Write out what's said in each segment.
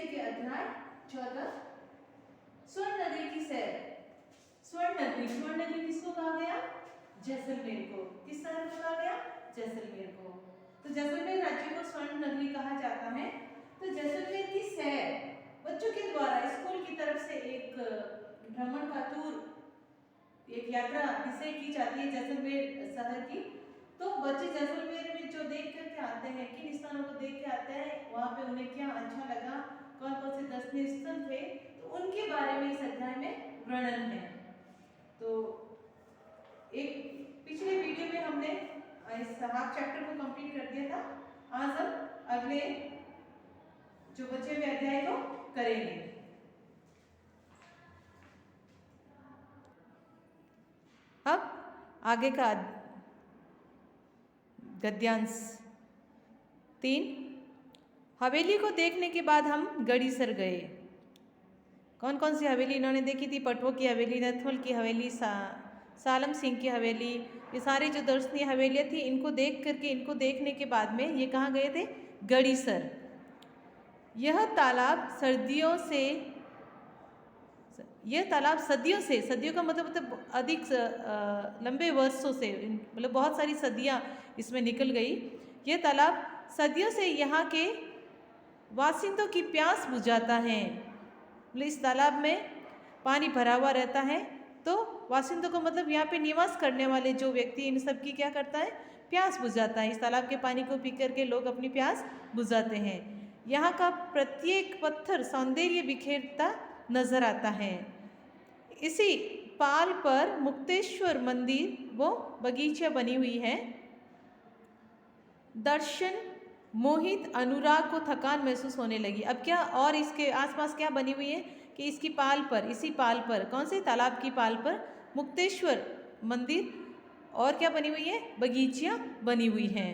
विषय के अध्याय 14 स्वर्ण नगरी की सैर। स्वर्ण नगरी किसको कहा गया? जैसलमेर को। किस शहर को कहा गया? जैसलमेर को। तो जैसलमेर राज्य को स्वर्ण नगरी कहा जाता है। तो जैसलमेर की सैर बच्चों के द्वारा स्कूल की तरफ से एक भ्रमण का टूर, एक यात्रा जिसे की जाती है जैसलमेर शहर की। तो बच्चे जैसलमेर में जो देख करके आते हैं, किन स्थानों को देख के आते हैं, वहाँ पे उन्हें क्या अच्छा लगा, कौन कौन से दर्शनीय स्थल थे, तो उनके बारे में इस अध्याय में वर्णन है। तो एक पिछले वीडियो में हमने इस हाफ चैप्टर को कंप्लीट कर दिया था। आज हम अगले जो बचे हुए अध्याय को करेंगे। अब आगे का गद्यांश 3। हवेली को देखने के बाद हम गड़ीसर गए। कौन कौन सी हवेली इन्होंने देखी थी? पटवो की हवेली, नथवल की हवेली, सालम सिंह की हवेली। ये सारी जो दर्शनीय हवेलियाँ थी, इनको देख करके, इनको देखने के बाद में ये कहाँ गए थे? गड़ीसर। यह तालाब सदियों से, सदियों का मतलब अधिक लंबे वर्षों से, मतलब बहुत सारी सदियां इसमें निकल गई। यह तालाब सदियों से यहाँ के वासिंदों की प्यास बुझाता है। मतलब इस तालाब में पानी भरा हुआ रहता है, तो वासिंदों को मतलब यहाँ पे निवास करने वाले जो व्यक्ति, इन सब की क्या करता है? प्यास बुझाता है। इस तालाब के पानी को पी करके लोग अपनी प्यास बुझाते हैं। यहाँ का प्रत्येक पत्थर सौंदर्य बिखेरता नजर आता है। इसी पाल पर मुक्तेश्वर मंदिर वो बगीचा बनी हुई है। दर्शन मोहित अनुराग को थकान महसूस होने लगी। अब क्या और इसके आसपास क्या बनी हुई है कि इसकी पाल पर, इसी पाल पर, कौन से तालाब की पाल पर? मुक्तेश्वर मंदिर और क्या बनी हुई है? बगीचियाँ बनी हुई हैं।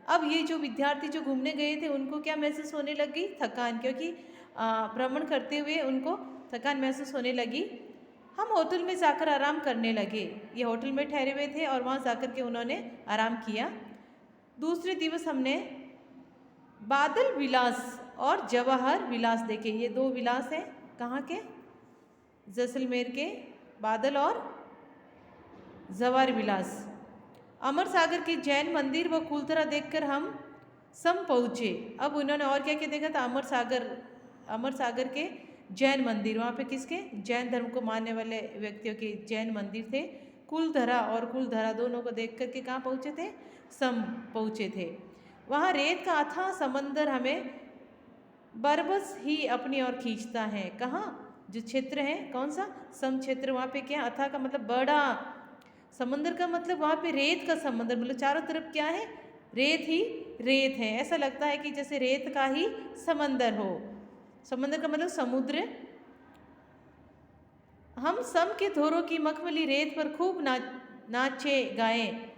अब ये जो विद्यार्थी जो घूमने गए थे, उनको क्या महसूस होने लगी? थकान, क्योंकि भ्रमण करते हुए उनको थकान महसूस होने लगी। हम होटल में जाकर आराम करने लगे। ये होटल में ठहरे हुए थे और वहाँ जाकर के उन्होंने आराम किया। दूसरे दिवस हमने बादल विलास और जवाहर विलास देखे। ये दो विलास हैं, कहाँ के? जैसलमेर के बादल और जवाहर विलास। अमर सागर के जैन मंदिर व कुलतरा देखकर हम सम पहुँचे। अब उन्होंने और क्या क्या देखा था? अमर सागर के जैन मंदिर, वहाँ पे किसके? जैन धर्म को मानने वाले व्यक्तियों के जैन मंदिर थे। कुलधरा और कुलधरा दोनों को देख करके कहाँ पहुँचे थे? सम पहुँचे थे। वहाँ रेत का अथाह समंदर हमें बरबस ही अपनी ओर खींचता है। कहाँ? जो क्षेत्र है, कौन सा? सम क्षेत्र। वहाँ पे क्या? अथाह का मतलब बड़ा, समंदर का मतलब वहाँ पे रेत का समंदर, मतलब चारों तरफ क्या है? रेत ही रेत है। ऐसा लगता है कि जैसे रेत का ही समंदर हो। समंदर का मतलब समुद्र। हम सम के धोरों की मखमली रेत पर खूब नाचे गाए।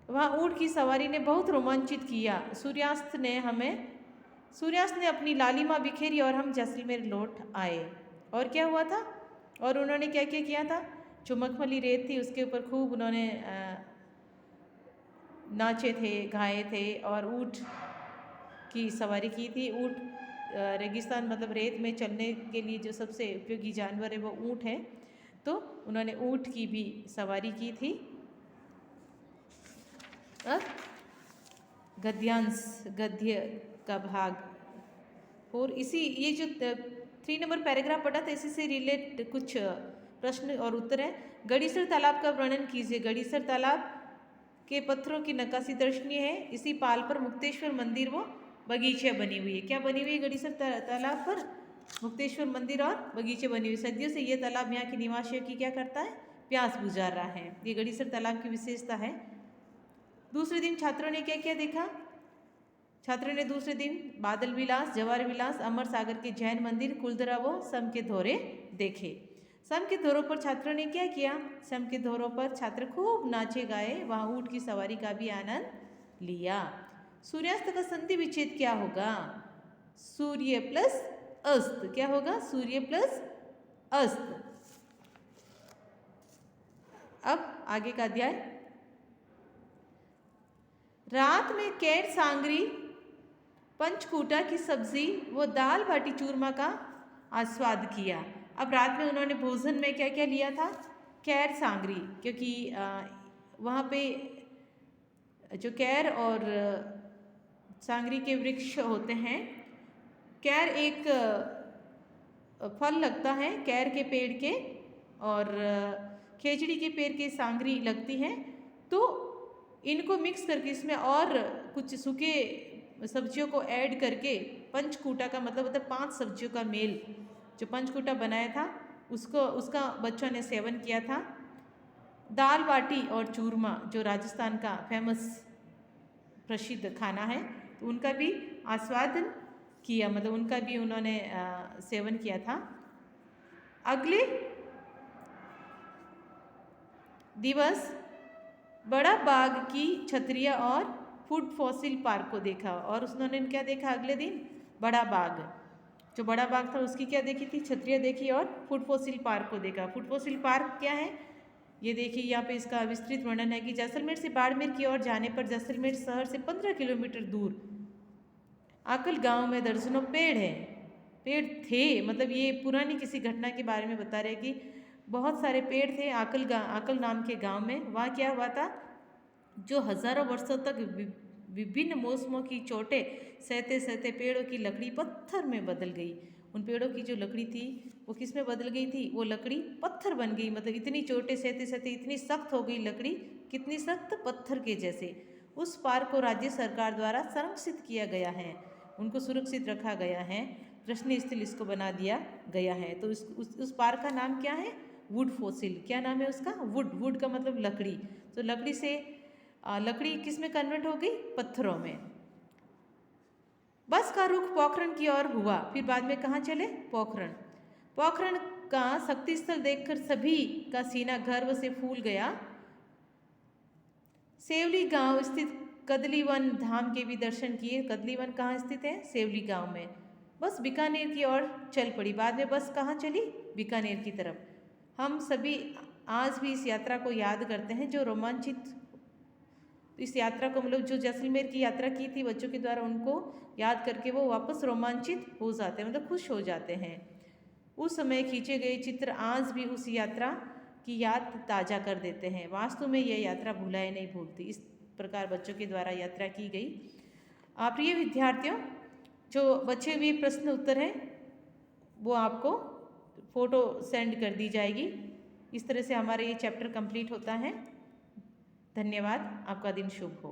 वहाँ ऊँट की सवारी ने बहुत रोमांचित किया। सूर्यास्त ने अपनी लालिमा बिखेरी और हम जैसलमेर लौट आए। और क्या हुआ था? और उन्होंने क्या क्या किया था? जो मखमली रेत थी उसके ऊपर खूब उन्होंने नाचे थे, गाए थे और ऊँट की सवारी की थी। ऊँट रेगिस्तान मतलब रेत में चलने के लिए जो सबसे उपयोगी जानवर है वो ऊँट है, तो उन्होंने ऊँट की भी सवारी की थी। अब गद्य का भाग और इसी ये जो 3 नंबर पैराग्राफ पढ़ा था, इसी से रिलेट कुछ प्रश्न और उत्तर है। गड़ीसर तालाब का वर्णन कीजिए। गड़ीसर तालाब के पत्थरों की नक्काशी दर्शनीय है। इसी पाल पर मुक्तेश्वर मंदिर वो बगीचे बनी हुई है। क्या बनी हुई है गड़ीसर तालाब पर? मुक्तेश्वर मंदिर और बगीचे बनी हुई। सदियों से ये तालाब यहाँ के निवासियों की क्या करता है? प्यास बुझा रहा है। ये गड़ीसर तालाब की विशेषता है। दूसरे दिन छात्रों ने क्या क्या देखा? छात्रों ने दूसरे दिन बादल विलास, जवाहर विलास, अमर सागर के जैन मंदिर, कुलधरा व सम के धोरे देखे। सम के धोरों पर छात्रों ने क्या किया? सम के धोरों पर छात्र खूब नाचे गाए, वहाँ ऊँट की सवारी का भी आनंद लिया। सूर्यास्त का संधि विच्छेद क्या होगा? सूर्य प्लस अस्त। क्या होगा? सूर्य प्लस अस्त। अब आगे का अध्याय। रात में कैट सांगरी पंचकूटा की सब्जी व दाल बाटी चूरमा का आस्वाद किया। अब रात में उन्होंने भोजन में क्या क्या लिया था? कैर सांगरी, क्योंकि वहाँ पे जो कैर और सांगरी के वृक्ष होते हैं। कैर एक फल लगता है कैर के पेड़ के, और खेजड़ी के पेड़ के सांगरी लगती है। तो इनको मिक्स करके इसमें और कुछ सूखे सब्जियों को ऐड करके पंचकूटा का मतलब होता है 5 सब्जियों का मेल, जो पंचकूटा बनाया था उसका बच्चों ने सेवन किया था। दाल बाटी और चूरमा जो राजस्थान का फेमस प्रसिद्ध खाना है, तो उनका भी आस्वादन किया, मतलब उनका भी उन्होंने सेवन किया था। अगले दिवस बड़ा बाग की छतरिया और फूड फॉसिल पार्क को देखा, और उन्होंने क्या देखा अगले दिन? बड़ा बाग, जो बड़ा बाग था उसकी क्या देखी थी? छतरिया देखी और फूड फॉसिल पार्क को देखा। फूड फॉसिल पार्क क्या है ये देखिए, यहाँ पे इसका विस्तृत वर्णन है कि जैसलमेर से बाड़मेर की ओर जाने पर जैसलमेर शहर से 15 किलोमीटर दूर आकल गांव में दर्जनों पेड़ थे, मतलब ये पुरानी किसी घटना के बारे में बता रहे कि बहुत सारे पेड़ थे आकल नाम के गांव में। वहाँ क्या हुआ था, जो हजारों वर्षों तक विभिन्न मौसमों की चोटें सहते सहते पेड़ों की लकड़ी पत्थर में बदल गई। उन पेड़ों की जो लकड़ी थी वो किस में बदल गई थी? वो लकड़ी पत्थर बन गई, मतलब इतनी चोटें सहते सहते इतनी सख्त हो गई लकड़ी, कितनी सख्त? पत्थर के जैसे। उस पार्क को राज्य सरकार द्वारा संरक्षित किया गया है, उनको सुरक्षित रखा गया है, दर्शनीय स्थल इसको बना दिया गया है। तो उस पार्क का नाम क्या है? Would fossil. क्या नाम है उसका? वुड का मतलब लकड़ी। तो लकड़ी से लकड़ी किस में कन्वर्ट हो गई? पत्थरों में। बस का रुख पोखरण की ओर हुआ, फिर बाद में कहाँ चले? पोखरण का शक्ति स्थल देखकर सभी का सीना गर्व से फूल गया। सेवली गांव स्थित कदलीवन धाम के भी दर्शन किए। कदलीवन कहाँ स्थित है? सेवली गांव में। बस बीकानेर की ओर चल पड़ी। बाद में बस कहाँ चली? बीकानेर की तरफ। हम सभी आज भी इस यात्रा को याद करते हैं, जो रोमांचित इस यात्रा को, मतलब जो जैसलमेर की यात्रा की थी बच्चों के द्वारा, उनको याद करके वो वापस रोमांचित हो जाते हैं, मतलब खुश हो जाते हैं। उस समय खींचे गए चित्र आज भी उस यात्रा की याद ताज़ा कर देते हैं। वास्तव में यह यात्रा भुलाए नहीं भूलती। इस प्रकार बच्चों के द्वारा यात्रा की गई। प्रिय विद्यार्थियों, जो बचे हुए प्रश्न उत्तर हैं वो आपको फ़ोटो सेंड कर दी जाएगी। इस तरह से हमारा ये चैप्टर कंप्लीट होता है। धन्यवाद। आपका दिन शुभ हो।